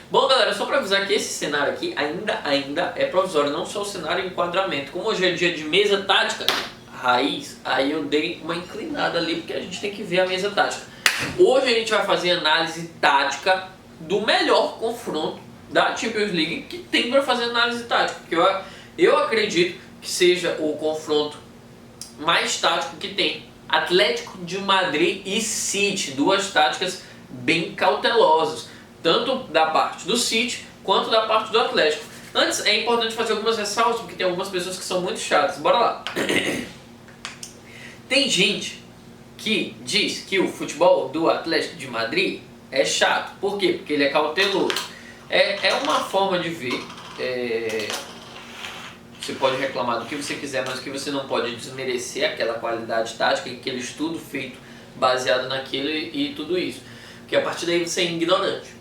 Bom, galera, só para avisar que esse cenário aqui ainda é provisório, não só o cenário e enquadramento. Como hoje é dia de mesa tática raiz, aí eu dei uma inclinada ali porque a gente tem que ver a mesa tática. Hoje a gente vai fazer análise tática do melhor confronto da Champions League que tem para fazer análise tática, porque eu acredito que seja o confronto mais tático que tem. Atlético de Madrid e City, duas táticas bem cautelosas, tanto da parte do City quanto da parte do Atlético. Antes é importante fazer algumas ressalvas, porque tem algumas pessoas que são muito chatas. Bora lá. Tem gente que diz que o futebol do Atlético de Madrid é chato. Por quê? Porque ele é cauteloso. É uma forma de ver. Você pode reclamar do que você quiser, mas o que você não pode desmerecer aquela qualidade tática, aquele estudo feito baseado naquilo e tudo isso. Porque a partir daí você é ignorante.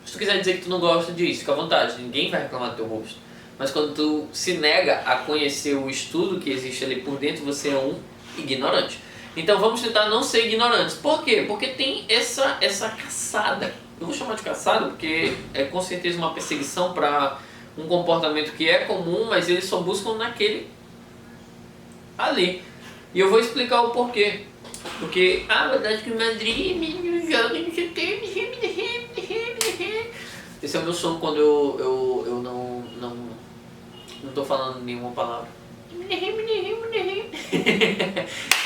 Se tu quiser dizer que tu não gosta disso, fica à vontade, ninguém vai reclamar do teu rosto. Mas quando tu se nega a conhecer o estudo que existe ali por dentro, você é um ignorante. Então vamos tentar não ser ignorantes. Por quê? Porque tem essa caçada. Eu vou chamar de caçada porque é com certeza uma perseguição para um comportamento que é comum, mas eles só buscam naquele ali. E eu vou explicar o porquê. Porque a verdade é que o Madrid joga no CT. Esse é o meu som quando eu não tô falando nenhuma palavra.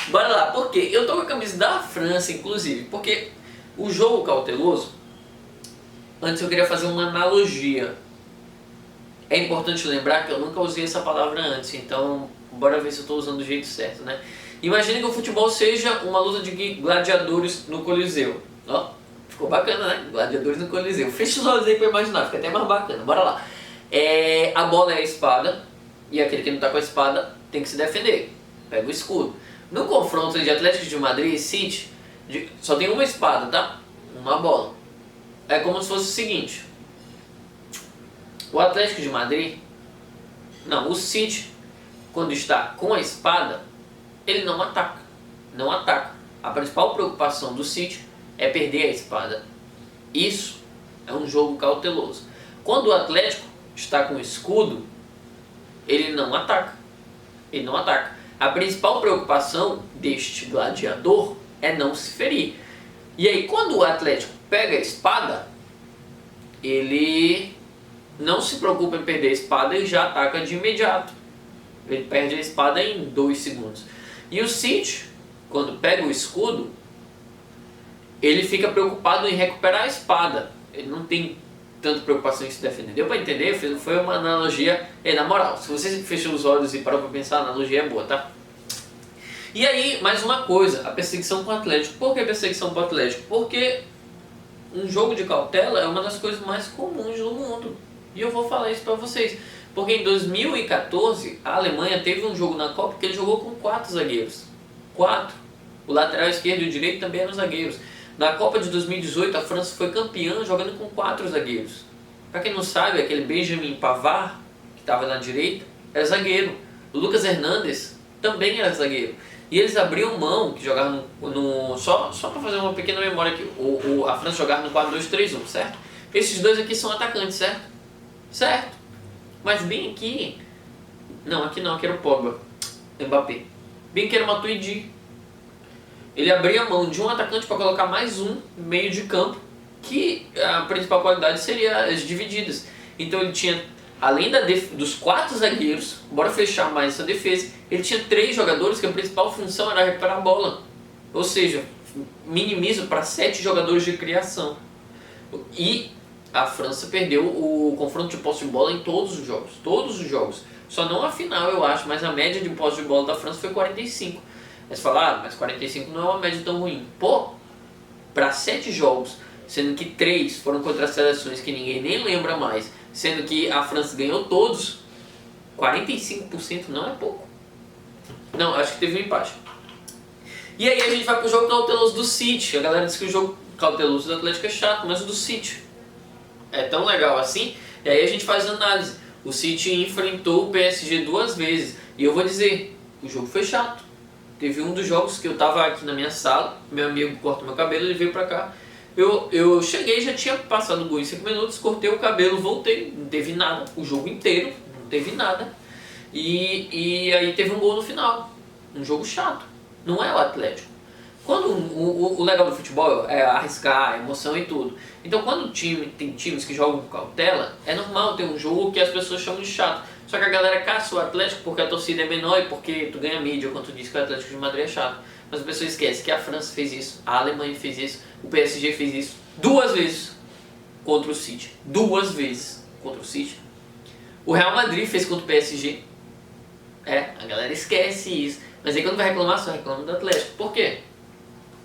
Bora lá, por quê? Eu tô com a camisa da França, inclusive, porque o jogo cauteloso, antes eu queria fazer uma analogia. É importante lembrar que eu nunca usei essa palavra antes, então bora ver se eu estou usando do jeito certo, né? Imagine que o futebol seja uma luta de gladiadores no Coliseu. Ó, ficou bacana, né? Gladiadores no Coliseu. Fecha os olhos aí para imaginar, fica até mais bacana. Bora lá. A bola é a espada e aquele que não está com a espada tem que se defender. Pega o escudo. No confronto de Atlético de Madrid e City, só tem uma espada, tá? Uma bola. É como se fosse o seguinte. O Atlético de Madrid, não, o City, quando está com a espada, ele não ataca. Não ataca. A principal preocupação do City é perder a espada. Isso é um jogo cauteloso. Quando o Atlético está com o escudo, ele não ataca. Ele não ataca. A principal preocupação deste gladiador é não se ferir. E aí, quando o Atlético pega a espada, ele não se preocupa em perder a espada e já ataca de imediato. Ele perde a espada em 2 segundos. E o City, quando pega o escudo, ele fica preocupado em recuperar a espada. Ele não tem tanta preocupação em se defender. Deu pra entender? Foi uma analogia. Na moral, se você fechou os olhos e parou pra pensar, a analogia é boa, tá? E aí, mais uma coisa, a perseguição com o Atlético. Por que perseguição com o Atlético? Porque um jogo de cautela é uma das coisas mais comuns do mundo. E eu vou falar isso pra vocês. Porque em 2014, a Alemanha teve um jogo na Copa que ele jogou com 4 zagueiros. 4. O lateral esquerdo e o direito também eram zagueiros. Na Copa de 2018, a França foi campeã jogando com 4 zagueiros. Pra quem não sabe, aquele Benjamin Pavard, que estava na direita, era zagueiro. O Lucas Hernandes também era zagueiro. E eles abriam mão, que jogavam só para fazer uma pequena memória aqui, a França jogava no 4-2-3-1, certo? Esses dois aqui são atacantes, certo? Certo. Mas bem aqui... Não, aqui não, aqui era o Pogba. Mbappé. Bem que era o Matuidi. Ele abria mão de um atacante para colocar mais um meio de campo, que a principal qualidade seria as divididas. Então ele tinha, além dos 4 zagueiros, bora fechar mais essa defesa, ele tinha 3 jogadores que a principal função era recuperar a bola. Ou seja, minimiza para 7 jogadores de criação. E a França perdeu o confronto de posse de bola em todos os jogos. Todos os jogos. Só não a final, eu acho, mas a média de posse de bola da França foi 45. Aí você fala, mas 45 não é uma média tão ruim. Pô, para 7 jogos, sendo que 3 foram contra as seleções que ninguém nem lembra mais, sendo que a França ganhou todos, 45% não é pouco. Não, acho que teve um empate. E aí a gente vai pro jogo cauteloso do City. A galera diz que o jogo cauteloso do Atlético é chato, mas o do City é tão legal assim. E aí a gente faz análise. O City enfrentou o PSG 2 vezes. E eu vou dizer, o jogo foi chato. Teve um dos jogos que eu tava aqui na minha sala, meu amigo corta meu cabelo, ele veio pra cá. Eu cheguei, já tinha passado o gol em 5 minutos, cortei o cabelo, voltei, não teve nada, o jogo inteiro, não teve nada. E aí teve um gol no final, um jogo chato, não é o Atlético. Quando o legal do futebol é arriscar, emoção e tudo. Então quando tem times que jogam com cautela, é normal ter um jogo que as pessoas chamam de chato. Só que a galera caça o Atlético porque a torcida é menor e porque tu ganha mídia quando tu diz que o Atlético de Madrid é chato. Mas a pessoa esquece que a França fez isso, a Alemanha fez isso, o PSG fez isso 2 vezes contra o City. 2 vezes contra o City. O Real Madrid fez contra o PSG. A galera esquece isso. Mas aí quando vai reclamar, só reclama do Atlético. Por quê?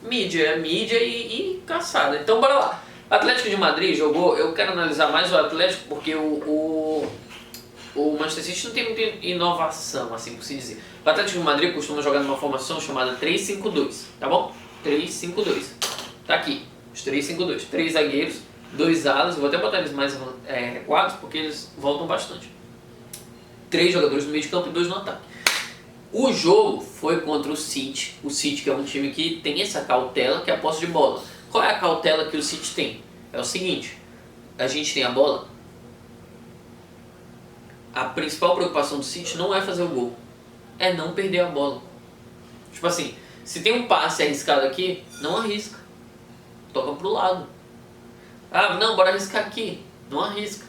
Mídia e caçada. Então bora lá. Atlético de Madrid jogou, eu quero analisar mais o Atlético porque o Manchester City não tem muita inovação, assim por se dizer. O Atlético de Madrid costuma jogar numa formação chamada 3-5-2, tá bom? 3-5-2. Tá aqui, os 3-5-2. 3 zagueiros, 2 alas, eu vou até botar eles mais recuados porque eles voltam bastante. 3 jogadores no meio de campo e 2 no ataque. O jogo foi contra o City que é um time que tem essa cautela que é a posse de bola. Qual é a cautela que o City tem? É o seguinte, a gente tem a bola, a principal preocupação do City não é fazer o gol, é não perder a bola. Tipo assim, se tem um passe arriscado aqui, não arrisca, toca pro lado. Ah, não, bora arriscar aqui, não arrisca,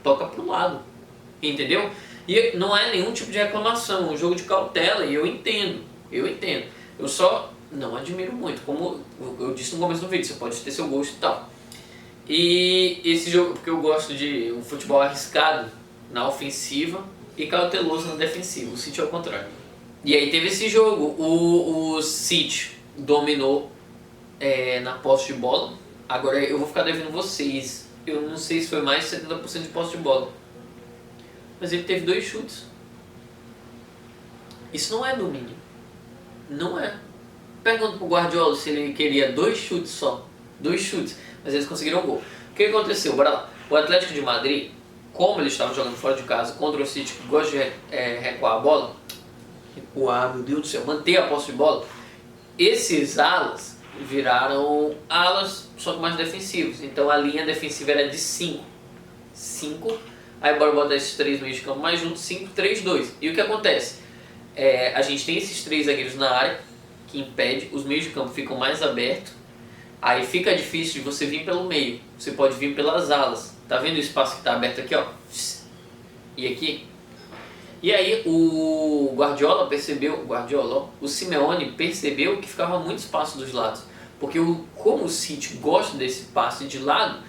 toca pro lado, entendeu? E não é nenhum tipo de reclamação, é um jogo de cautela e eu entendo. Eu só não admiro muito, como eu disse no começo do vídeo, você pode ter seu gosto e tal. E esse jogo, porque eu gosto de um futebol arriscado na ofensiva e cauteloso na defensiva, o City é o contrário. E aí teve esse jogo, o City dominou na posse de bola, agora eu vou ficar devendo vocês, eu não sei se foi mais de 70% de posse de bola. Mas ele teve 2 chutes. Isso não é domínio. Não é. Pergunta pro Guardiola se ele queria 2 chutes só. 2 chutes. Mas eles conseguiram um gol. O que aconteceu? Bora lá. O Atlético de Madrid, como ele estava jogando fora de casa contra o City, que gosta de recuar a bola. Recuar, meu Deus do céu. Manter a posse de bola. Esses alas viraram alas, só que mais defensivos. Então a linha defensiva era de 5. 5. Aí bora botar esses 3 meios de campo mais juntos, 5, 3, 2. E o que acontece? A gente tem esses 3 zagueiros na área, que impede, os meios de campo ficam mais abertos. Aí fica difícil de você vir pelo meio, você pode vir pelas alas. Tá vendo o espaço que está aberto aqui, ó? E aqui? E aí o Guardiola percebeu, o Simeone percebeu que ficava muito espaço dos lados. Porque como o City gosta desse passe de lado,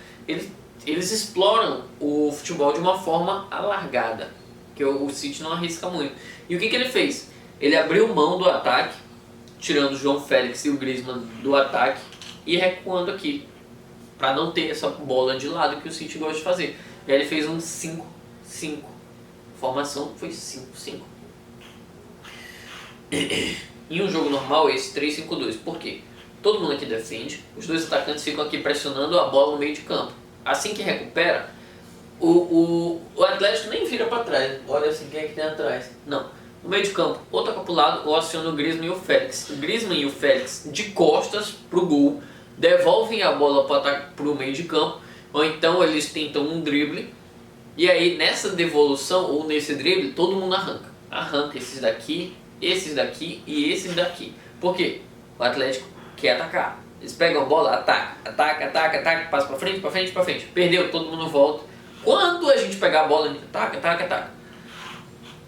eles exploram o futebol de uma forma alargada, que o City não arrisca muito. E o que ele fez? Ele abriu mão do ataque, tirando o João Félix e o Griezmann do ataque e recuando aqui, para não ter essa bola de lado que o City gosta de fazer. E aí ele fez um 5-5. Formação foi 5-5. Em um jogo normal, esse 3-5-2. Por quê? Todo mundo aqui defende, os 2 atacantes ficam aqui pressionando a bola no meio de campo. Assim que recupera, o Atlético nem vira para trás. Olha assim, quem é que tem atrás? Não. No meio de campo, ou toca para o lado, ou aciona o Griezmann e o Félix. O Griezmann e o Félix de costas para o gol, devolvem a bola para o meio de campo, ou então eles tentam um drible, e aí nessa devolução, ou nesse drible, todo mundo arranca. Arranca esses daqui e esses daqui. Por quê? O Atlético quer atacar. Eles pegam a bola, ataca, passa pra frente. Perdeu, todo mundo volta. Quando a gente pegar a bola, a gente ataca.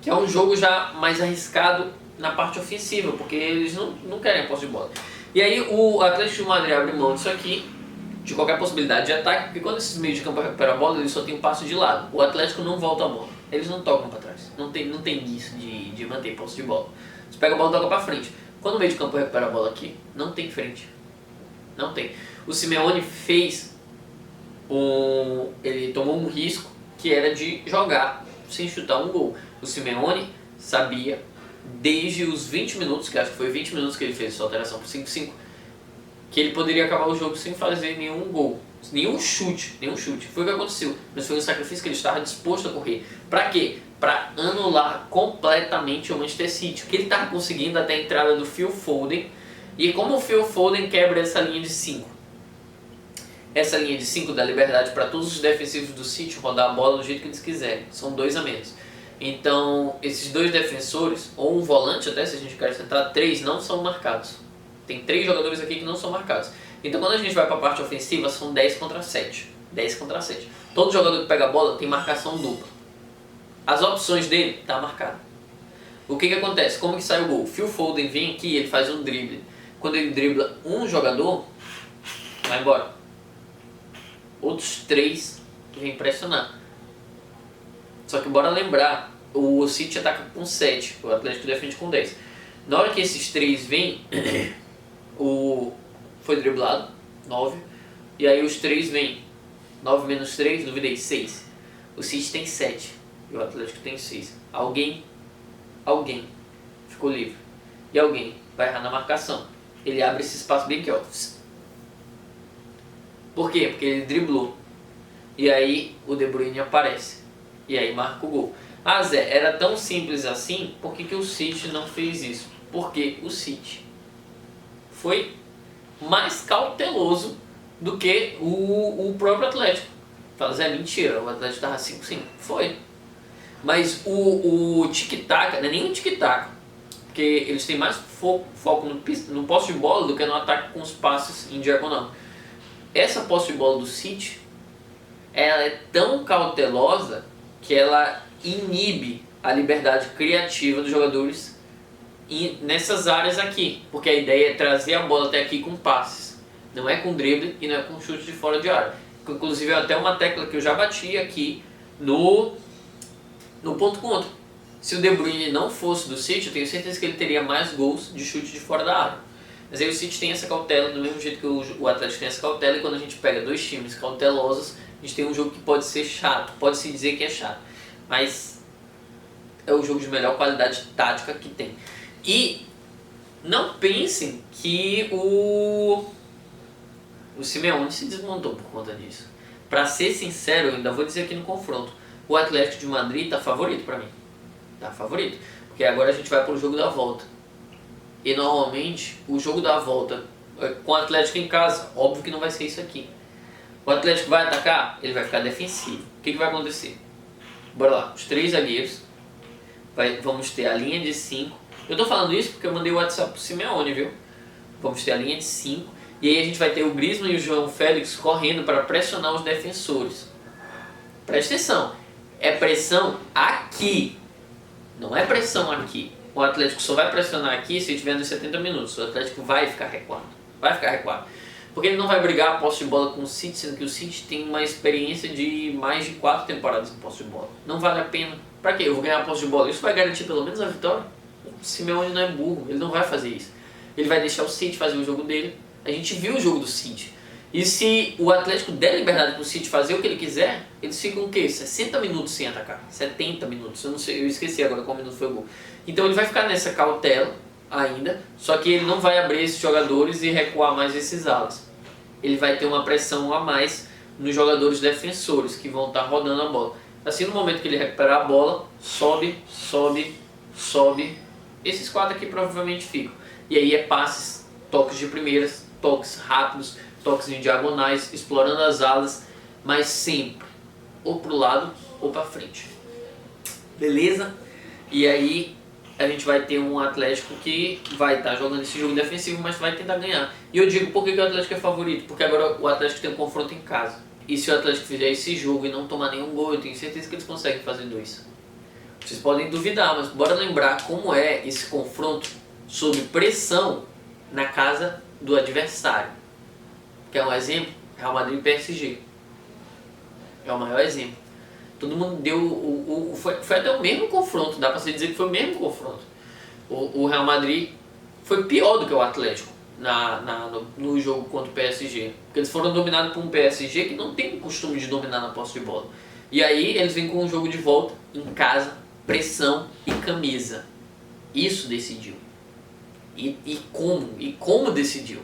Que é um jogo já mais arriscado na parte ofensiva, porque eles não querem a posse de bola. E aí o Atlético de Madrid abre mão disso aqui, de qualquer possibilidade de ataque, porque quando esses meios de campo recuperam a bola, eles só tem um passo de lado. O Atlético não volta a bola. Eles não tocam para trás. Não tem isso de manter posse de bola. Você pega a bola e toca para frente. Quando o meio de campo recupera a bola aqui, não tem frente. Não tem. O Simeone ele tomou um risco que era de jogar sem chutar um gol. O Simeone sabia, desde os 20 minutos, que acho que foi 20 minutos que ele fez essa alteração para 5-5, que ele poderia acabar o jogo sem fazer nenhum gol, nenhum chute. Foi o que aconteceu, mas foi um sacrifício que ele estava disposto a correr. Para quê? Para anular completamente o Manchester City, que ele estava conseguindo até a entrada do Phil Foden. E como o Phil Foden quebra essa linha de 5? Essa linha de 5 dá liberdade para todos os defensivos do City rodar a bola do jeito que eles quiserem. São 2 a menos. Então, esses 2 defensores, ou um volante até, se a gente quer acrescentar, 3 não são marcados. Tem 3 jogadores aqui que não são marcados. Então, quando a gente vai para a parte ofensiva, são 10 contra 7. 10 contra 7. Todo jogador que pega a bola tem marcação dupla. As opções dele tá marcado. O que acontece? Como que sai o gol? Phil Foden vem aqui e ele faz um drible. Quando ele dribla um jogador, vai embora. Outros 3 vêm pressionar. Só que bora lembrar, o City ataca com 7, o Atlético defende com 10. Na hora que esses 3 vêm, foi driblado, 9. E aí os 3 vêm. 9 menos 3, duvidei, 6. O City tem 7 e o Atlético tem 6. Alguém ficou livre. E alguém vai errar na marcação. Ele abre esse espaço bem aqui, ó. Por quê? Porque ele driblou. E aí o De Bruyne aparece. E aí marca o gol. Ah, Zé, era tão simples assim, por que o City não fez isso? Porque o City foi mais cauteloso do que o próprio Atlético. Fala, Zé, mentira, o Atlético estava 5-5. Foi. Mas o tic-tac, não é nem o tic-tac, porque eles têm mais foco no posse de bola do que no ataque com os passes em diagonal. Essa posse de bola do City, ela é tão cautelosa que ela inibe a liberdade criativa dos jogadores nessas áreas aqui, porque a ideia é trazer a bola até aqui com passes, não é com drible e não é com chute de fora de área. Inclusive é até uma tecla que eu já bati aqui no ponto contra. Se o De Bruyne não fosse do City, eu tenho certeza que ele teria mais gols de chute de fora da área. Mas aí o City tem essa cautela, do mesmo jeito que o Atlético tem essa cautela, e quando a gente pega 2 times cautelosos, a gente tem um jogo que pode ser chato, pode-se dizer que é chato, mas é o jogo de melhor qualidade tática que tem. E não pensem que o Simeone se desmontou por conta disso. Pra ser sincero, eu ainda vou dizer aqui no confronto, o Atlético de Madrid tá favorito pra mim. Tá favorito. Porque agora a gente vai pro jogo da volta. E normalmente, o jogo da volta com o Atlético em casa, óbvio que não vai ser isso aqui. O Atlético vai atacar, ele vai ficar defensivo. O que vai acontecer? Bora lá, os 3 zagueiros. Vamos ter a linha de 5. Eu tô falando isso porque eu mandei o WhatsApp pro Simeone, viu? Vamos ter a linha de 5. E aí a gente vai ter o Griezmann e o João Félix correndo para pressionar os defensores. Presta atenção, é pressão aqui, não é pressão aqui. O Atlético só vai pressionar aqui se tiver nos 70 minutos. O Atlético vai ficar recuado. Vai ficar recuado. Porque ele não vai brigar a posse de bola com o City, sendo que o City tem uma experiência de mais de 4 temporadas em posse de bola. Não vale a pena. Pra quê? Eu vou ganhar a posse de bola. Isso vai garantir pelo menos a vitória? O Simeone não é burro, ele não vai fazer isso. Ele vai deixar o City fazer o jogo dele. A gente viu o jogo do City. E se o Atlético der liberdade para o City fazer o que ele quiser, eles ficam o quê? 60 minutos sem atacar. 70 minutos. Eu não sei, eu esqueci agora qual minuto foi o gol. Então ele vai ficar nessa cautela ainda, só que ele não vai abrir esses jogadores e recuar mais esses alas. Ele vai ter uma pressão a mais nos jogadores defensores que vão estar rodando a bola. Assim, no momento que ele recuperar a bola, sobe. Esses 4 aqui provavelmente ficam. E aí é passes, toques de primeiras, toques rápidos, toques em diagonais, explorando as alas, mas sempre ou pro lado ou para frente. Beleza? E aí a gente vai ter um Atlético que vai estar jogando esse jogo defensivo, mas vai tentar ganhar. E eu digo por que o Atlético é favorito, porque agora o Atlético tem um confronto em casa. E se o Atlético fizer esse jogo e não tomar nenhum gol, eu tenho certeza que eles conseguem fazer 2. Vocês podem duvidar, mas bora lembrar como é esse confronto sob pressão na casa do adversário. Quer um exemplo? Real Madrid e PSG. É o maior exemplo. Todo mundo deu... Foi até o mesmo confronto, dá pra se dizer que foi o mesmo confronto. O Real Madrid foi pior do que o Atlético no jogo contra o PSG. Porque eles foram dominados por um PSG que não tem o costume de dominar na posse de bola. E aí eles vêm com um jogo de volta, em casa, pressão e camisa. Isso decidiu. E como decidiu?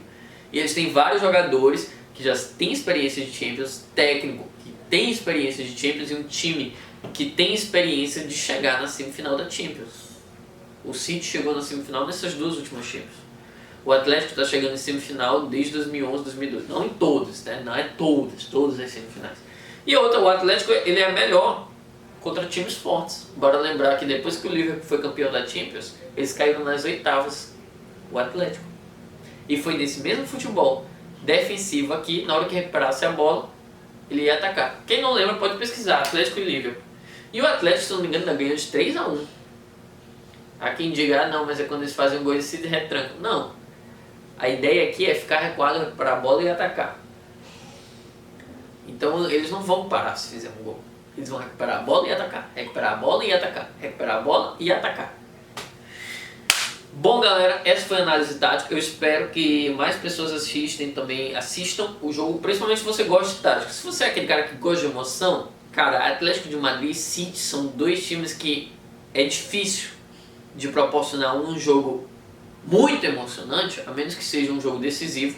E eles têm vários jogadores que já têm experiência de Champions, técnico que tem experiência de Champions e um time que tem experiência de chegar na semifinal da Champions. O City chegou na semifinal nessas 2 últimas Champions. O Atlético está chegando em semifinal desde 2011, 2012. Não em todas, né? Não é todas as semifinais. E outra, o Atlético ele é melhor contra times fortes. Bora lembrar que depois que o Liverpool foi campeão da Champions, eles caíram nas oitavas, o Atlético. E foi nesse mesmo futebol defensivo aqui, na hora que recuperasse a bola, ele ia atacar. Quem não lembra pode pesquisar, Atlético e Liverpool. E o Atlético, se não me engano, ganhou de 3-1. Há quem diga, não, mas é quando eles fazem um gol e se retrancam. Não. A ideia aqui é ficar recuado, recuperar a bola e atacar. Então eles não vão parar se fizer um gol. Eles vão recuperar a bola e atacar. Recuperar a bola e atacar. Recuperar a bola e atacar. Bom, galera, essa foi a análise tática. Eu espero que mais pessoas assistam o jogo, principalmente se você gosta de tática. Se você é aquele cara que gosta de emoção, cara, Atlético de Madrid e City são dois times que é difícil de proporcionar um jogo muito emocionante, a menos que seja um jogo decisivo,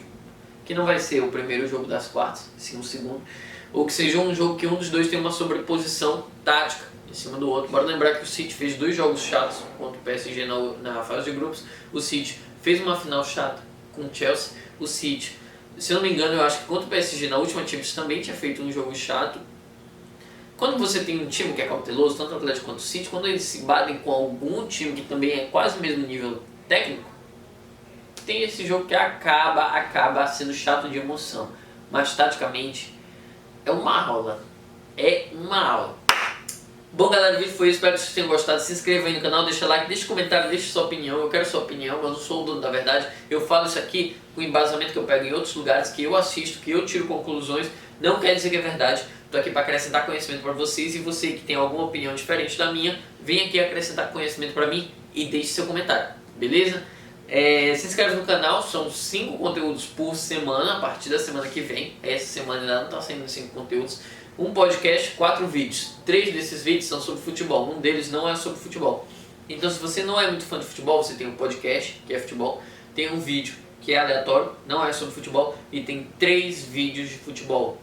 que não vai ser o primeiro jogo das quartas, sim o segundo, ou que seja um jogo que um dos dois tem uma sobreposição tática em cima do outro. Bora lembrar que o City fez 2 jogos chatos contra o PSG na fase de grupos. O City fez uma final chata com o Chelsea. O City, se eu não me engano, eu acho que contra o PSG na última Champions também tinha feito um jogo chato. Quando você tem um time que é cauteloso, tanto o Atlético quanto o City, quando eles se batem com algum time que também é quase o mesmo nível técnico, tem esse jogo que acaba sendo chato de emoção. Mas taticamente é uma aula. É uma aula. Bom, galera, o vídeo foi isso. Espero que vocês tenham gostado. Se inscreva aí no canal, deixa like, deixa comentário, deixa sua opinião. Eu quero sua opinião, eu não sou o dono da verdade. Eu falo isso aqui com embasamento que eu pego em outros lugares, que eu assisto, que eu tiro conclusões. Não quer dizer que é verdade. Estou aqui para acrescentar conhecimento para vocês. E você que tem alguma opinião diferente da minha, vem aqui acrescentar conhecimento para mim e deixe seu comentário. Beleza? Se inscreve no canal, são 5 conteúdos por semana, a partir da semana que vem. Essa semana ainda não está saindo 5 conteúdos. Um podcast, 4 vídeos. 3 desses vídeos são sobre futebol, um deles não é sobre futebol. Então se você não é muito fã de futebol, você tem um podcast, que é futebol, tem um vídeo que é aleatório, não é sobre futebol, e tem 3 vídeos de futebol.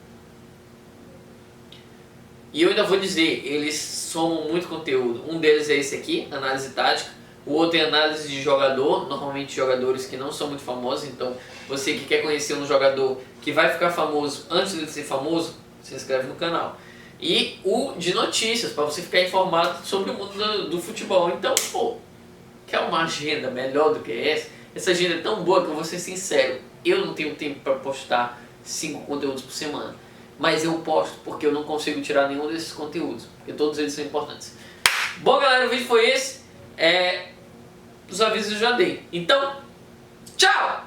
E eu ainda vou dizer, eles somam muito conteúdo. Um deles é esse aqui, análise tática. O outro é análise de jogador, normalmente jogadores que não são muito famosos. Então você que quer conhecer um jogador que vai ficar famoso antes de ser famoso, se inscreve no canal. E o de notícias, para você ficar informado sobre o mundo do futebol. Então, pô, quer uma agenda melhor do que essa? Essa agenda é tão boa que eu vou ser sincero, eu não tenho tempo para postar 5 conteúdos por semana. Mas eu posto porque eu não consigo tirar nenhum desses conteúdos, porque todos eles são importantes. Bom, galera, o vídeo foi esse. Os avisos eu já dei. Então, tchau!